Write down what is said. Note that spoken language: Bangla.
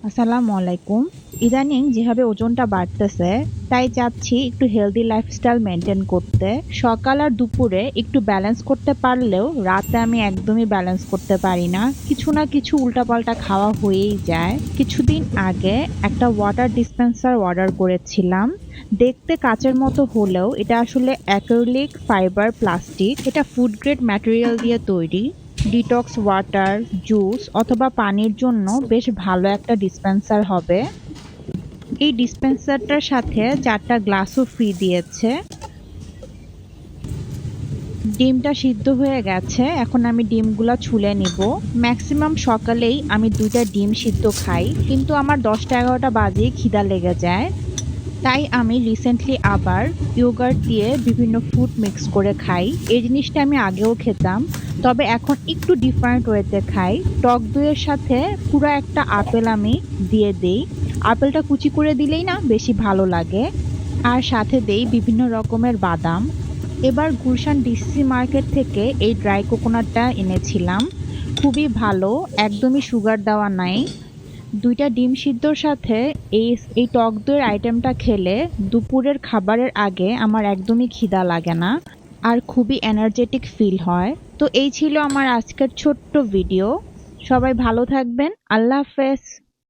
আসসালামু আলাইকুম। ইদানিং যেভাবে ওজনটা বাড়তেছে, তাই চাচ্ছি একটু হেলদি লাইফস্টাইল মেনটেন করতে। সকাল আর দুপুরে একটু ব্যালেন্স করতে পারলেও রাতে আমি একদমই ব্যালেন্স করতে পারি না। কিছু না কিছু উল্টাপাল্টা খাওয়া হয়েই যায়। কিছুদিন আগে একটা ওয়াটার ডিসপেন্সার অর্ডার করেছিলাম। দেখতে কাচের মতো হলেও এটা আসলে অ্যাক্রিলিক ফাইবার প্লাস্টিক। এটা ফুড গ্রেড ম্যাটেরিয়াল দিয়ে তৈরি। ডিটক্স ওয়াটার, জুস অথবা পানির জন্য বেশ ভালো একটা ডিসপেন্সার হবে। এই ডিসপেন্সারটার সাথে 4টা গ্লাসও ফ্রি দিয়েছে। ডিমটা সিদ্ধ হয়ে গেছে, এখন আমি ডিমগুলা ছুলে নিব। ম্যাক্সিমাম সকালেই আমি 2টা ডিম সিদ্ধ খাই, কিন্তু আমার 10টা 11টা বাজেই খিদা লেগে যায়। তাই আমি রিসেন্টলি আবার ইয়োগার্ট দিয়ে বিভিন্ন ফ্রুট মিক্স করে খাই। এই জিনিসটা আমি আগেও খেতাম, তবে এখন একটু ডিফারেন্ট ওয়েতে খাই। টক দইয়ের সাথে পুরো একটা আপেল আমি দিয়ে দেই। আপেলটা কুচি করে দিলেই না বেশি ভালো লাগে। আর সাথে দেই বিভিন্ন রকমের বাদাম। এবার গুলশান ডিসি মার্কেট থেকে এই ড্রাই কোকোনাটটা এনেছিলাম। খুবই ভালো, একদমই সুগার দেওয়া নাই। 2টা ডিম সিদ্ধর সাথে এই এই টক দইয়ের আইটেমটা খেলে দুপুরের খাবারের আগে আমার একদমই খিদা লাগে না, আর খুবই এনার্জেটিক ফিল হয়। তো এই ছিল আমার আজকের ছোট্ট ভিডিও। সবাই ভালো থাকবেন। আল্লাহ হাফেজ।